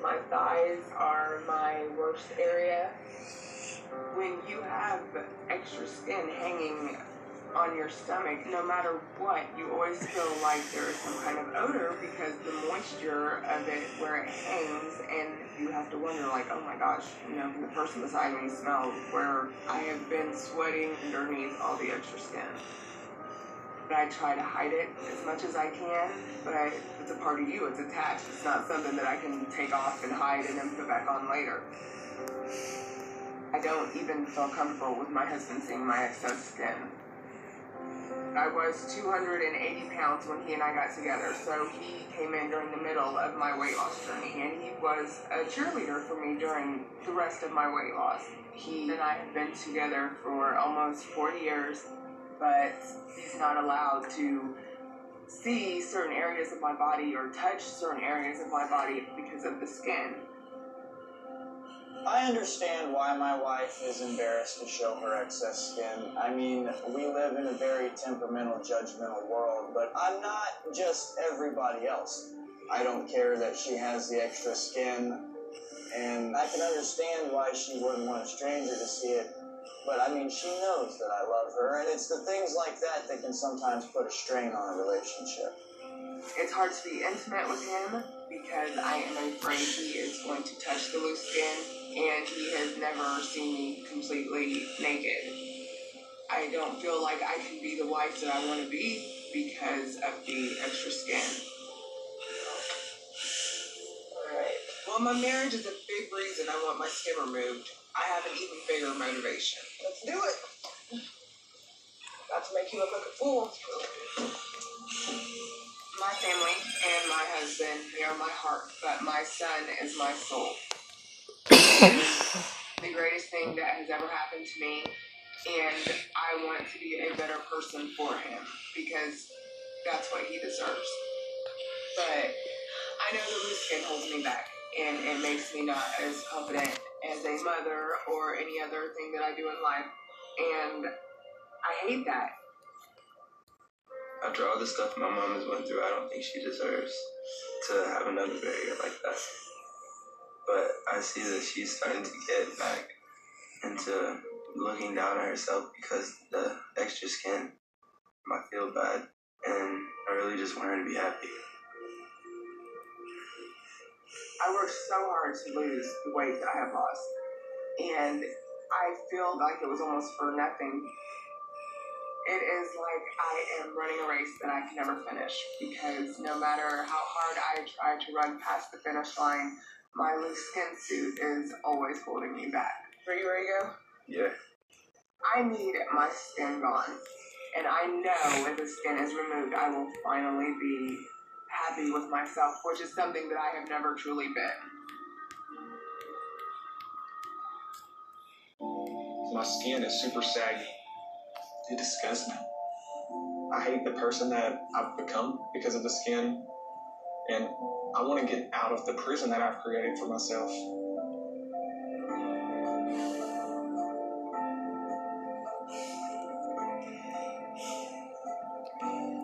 My thighs are my worst area. When you have extra skin hanging on your stomach, no matter what, you always feel like there is some kind of odor because the moisture of it where it hangs, and you have to wonder like, oh my gosh, you know, the person beside me smells where I have been sweating underneath all the extra skin. I try to hide it as much as I can, but it's a part of you, it's attached. It's not something that I can take off and hide and then put back on later. I don't even feel comfortable with my husband seeing my excess skin. I was 280 pounds when he and I got together, so he came in during the middle of my weight loss journey, and he was a cheerleader for me during the rest of my weight loss. He and I have been together for almost 4 years, but he's not allowed to see certain areas of my body or touch certain areas of my body because of the skin. I understand why my wife is embarrassed to show her excess skin. I mean, we live in a very temperamental, judgmental world, but I'm not just everybody else. I don't care that she has the extra skin, and I can understand why she wouldn't want a stranger to see it, but I mean, she knows that I love her, and it's the things like that that can sometimes put a strain on a relationship. It's hard to be intimate with him because I am afraid he is going to touch the loose skin, and he has never seen me completely naked. I don't feel like I can be the wife that I want to be because of the extra skin. Alright. Well, my marriage is a big reason I want my skin removed. I have an even bigger motivation. Let's do it. Not to make you look like a fool. My family and my husband, they are my heart, but my son is my soul. The greatest thing that has ever happened to me, and I want to be a better person for him because that's what he deserves. But I know the loose skin holds me back, and it makes me not as confident as a mother or any other thing that I do in life, and I hate that. After all the stuff my mom has went through, I don't think she deserves to have another barrier like that. But I see that she's starting to get back into looking down at herself because the extra skin might feel bad, and I really just want her to be happy. I worked so hard to lose the weight that I have lost, and I feel like it was almost for nothing. It is like I am running a race that I can never finish because no matter how hard I try to run past the finish line, my loose skin suit is always holding me back. Are you ready to go? Yeah. I need my skin gone, and I know when the skin is removed, I will finally be happy with myself, which is something that I have never truly been. My skin is super saggy. It disgusts me. I hate the person that I've become because of the skin, and I want to get out of the prison that I've created for myself.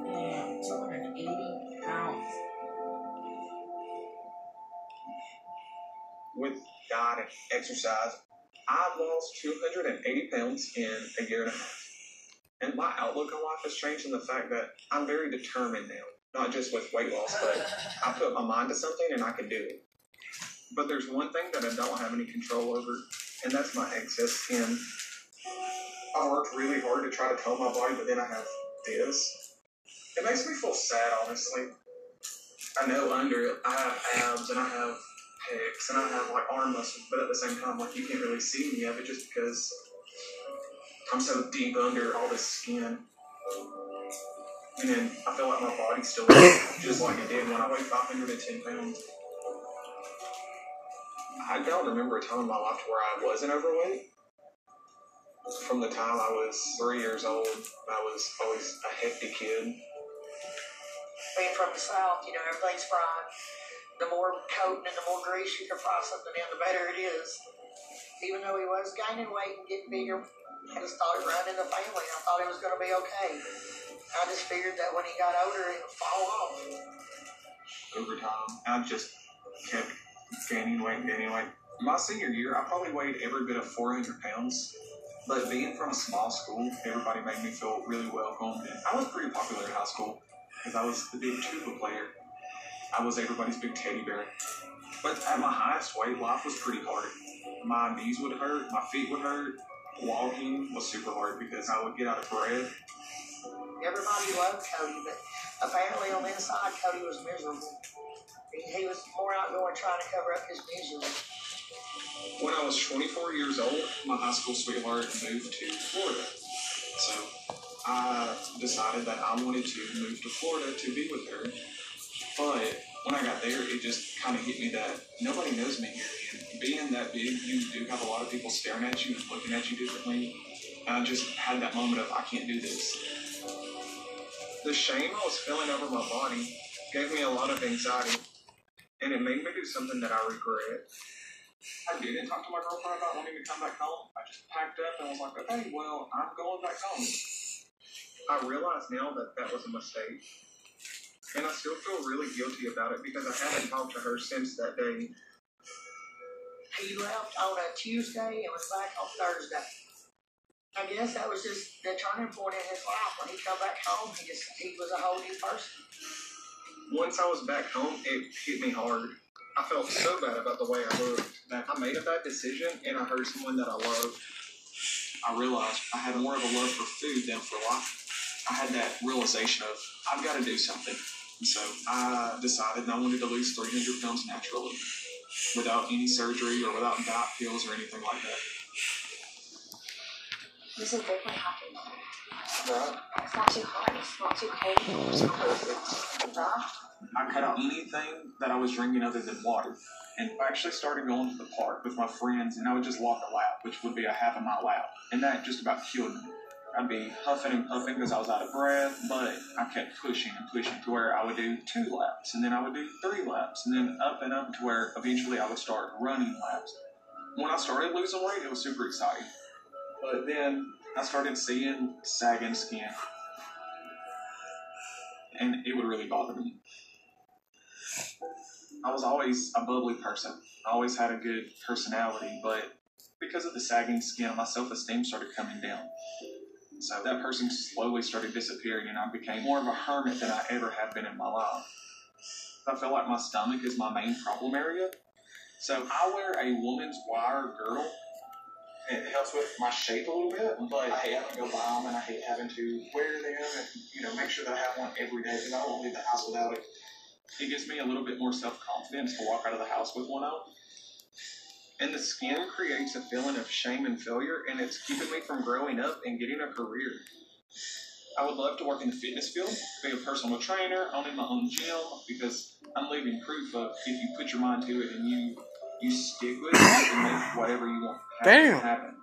Damn, 280 pounds. With diet and exercise, I've lost 280 pounds in a year and a half. And my outlook on life has changed in the fact that I'm very determined now, not just with weight loss, but I put my mind to something and I can do it. But there's one thing that I don't have any control over, and that's my excess skin. I worked really hard to try to tone my body, but then I have this. It makes me feel sad, honestly. I know under it, I have abs and I have pecs and I have like arm muscles, but at the same time, like you can't really see any of it just because I'm so deep under all this skin. And then I feel like my body still looks just like it did when I weighed 510 pounds. I don't remember a time in my life where I wasn't overweight. From the time I was 3 years old, I was always a hefty kid. Being from the South, you know, everything's fried. The more coating and the more grease you can fry something in, the better it is. Even though he was gaining weight and getting bigger, I just thought it ran in the family. I thought it was going to be okay. I just figured that when he got older, it would fall off. Over time, I've just kept gaining weight. My senior year, I probably weighed every bit of 400 pounds. But being from a small school, everybody made me feel really welcome. And I was pretty popular in high school because I was the big tuba player. I was everybody's big teddy bear. But at my highest weight, life was pretty hard. My knees would hurt, my feet would hurt. Walking was super hard because I would get out of breath. Everybody loved Cody, but apparently on the inside, Cody was miserable. He was more outgoing trying to cover up his misery. When I was 24 years old, my high school sweetheart moved to Florida. So I decided that I wanted to move to Florida to be with her. But when I got there, it just kind of hit me that nobody knows me here. And being that big, you do have a lot of people staring at you and looking at you differently. And I just had that moment of, I can't do this. The shame I was feeling over my body gave me a lot of anxiety. And it made me do something that I regret. I didn't talk to my girlfriend about wanting to come back home. I just packed up and was like, okay, well, I'm going back home. I realize now that that was a mistake. And I still feel really guilty about it because I haven't talked to her since that day. He left on a Tuesday and was back on Thursday. I guess that was just the turning point in his life. When he come back home, he was a whole new person. Once I was back home, it hit me hard. I felt so bad about the way I looked that I made a bad decision and I hurt someone that I loved. I realized I had more of a love for food than for life. I had that realization of, I've got to do something. And so I decided I wanted to lose 300 pounds naturally, without any surgery or without diet pills or anything like that. This is definitely happy. Right. It's not too hot, it's not too cold, it's perfect. Right? I cut out anything that I was drinking other than water. And I actually started going to the park with my friends, and I would just walk a lap, which would be a half a mile lap. And that just about killed me. I'd be huffing and puffing because I was out of breath, but I kept pushing and pushing to where I would do 2 laps, and then I would do 3 laps, and then up and up to where eventually I would start running laps. When I started losing weight, it was super exciting. But then I started seeing sagging skin, and it would really bother me. I was always a bubbly person. I always had a good personality, but because of the sagging skin, my self-esteem started coming down. So that person slowly started disappearing, and I became more of a hermit than I ever have been in my life. I feel like my stomach is my main problem area. So I wear a woman's wire girdle. It helps with my shape a little bit, but I hate having to go buy them, and I hate having to wear them and make sure that I have one every day because I don't want to leave the house without it. It gives me a little bit more self-confidence to walk out of the house with one on. And the skin creates a feeling of shame and failure, and it's keeping me from growing up and getting a career. I would love to work in the fitness field, be a personal trainer, owning my own gym, because I'm living proof of if you put your mind to it and you stick with it, you can make whatever you want happen.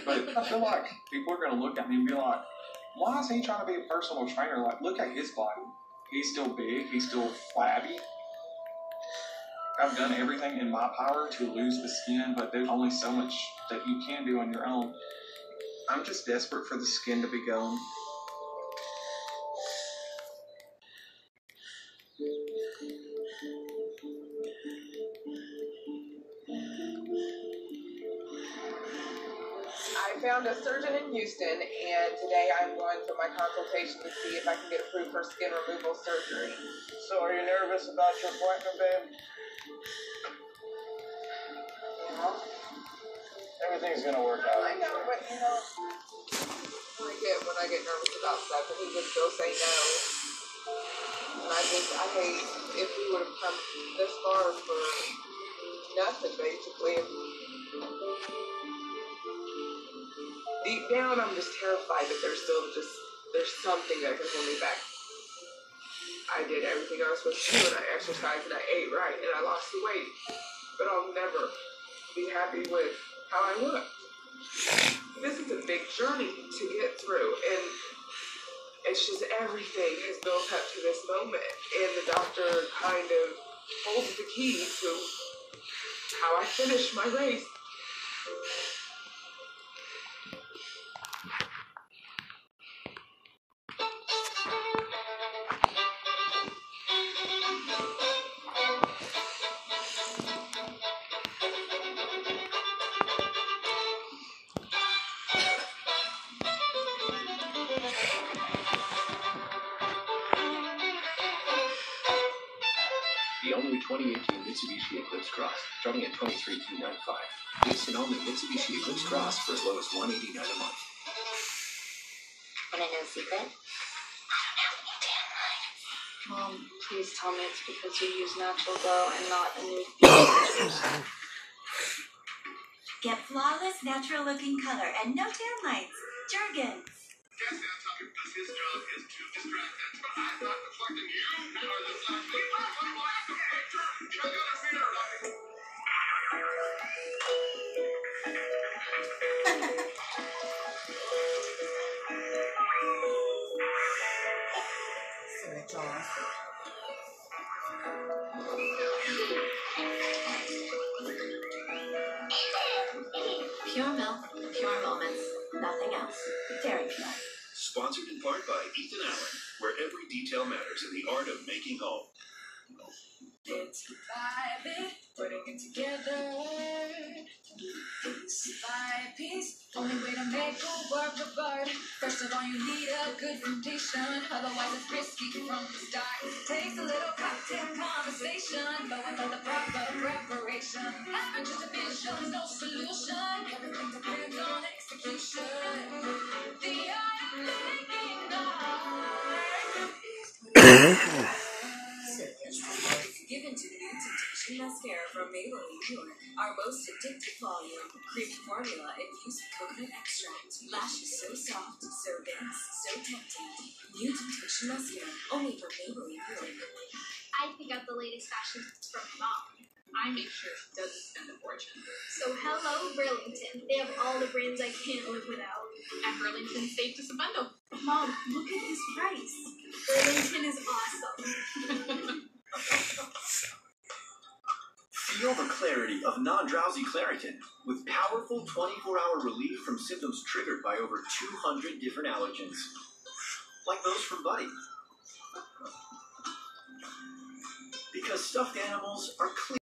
But I feel like people are going to look at me and be like, why is he trying to be a personal trainer? Like, look at his body. He's still big. He's still flabby. I've done everything in my power to lose the skin, but there's only so much that you can do on your own. I'm just desperate for the skin to be going. I found a surgeon in Houston, and today I'm going for my consultation to see if I can get approved for skin removal surgery. So are you nervous about your appointment, babe? Everything's gonna work out. I know, but when I get nervous about stuff, and he would still say no. And I hate if we would have come this far for nothing, basically. Deep down, I'm just terrified that there's something that can hold me back. I did everything I was supposed to do, and I exercised, and I ate right, and I lost the weight. But I'll never be happy with how I look. This is a big journey to get through, and it's just everything has built up to this moment, and the doctor kind of holds the key to how I finish my race. 2018 Mitsubishi Eclipse Cross, starting at $23,295. Lease an all-new Mitsubishi Eclipse Cross for as low as $189 a month. Want to know a secret? Mom, please tell me it's because you use natural glow and not a new. Get flawless, natural-looking color and no tan lines. Jergens. Yes, Tucker, because his job is to distract us, but I'm not deflecting you or the flash. We want to like the picture. You're gonna see her like. Switch off. Pure milk, pure moments, nothing else. Dairy milk. Sponsored in part by Ethan Allen, where every detail matters in the art of making home. It's vibing, putting it together. Piece by piece, only way to make a work of art. First of all, you need a good foundation, otherwise it's risky from the start. Takes a little cocktail conversation, but without the proper preparation, having just a vision is no solution. Everything depends on execution. The art of making art. Given to new Temptation Mascara from Maybelline Pure, our most addictive volume, creamy formula infused with coconut extract, lashes so soft, so dense, so tempting. New Temptation Mascara, only from Maybelline Pure. I pick out the latest fashions from my mom. I make sure she doesn't spend a fortune. So hello, Burlington. They have all the brands I can't live without. At Burlington, save just a bundle. Mom, look at this price. Burlington is awesome. Feel the clarity of non-drowsy Claritin with powerful 24-hour relief from symptoms triggered by over 200 different allergens, like those from Buddy. Because stuffed animals are clean.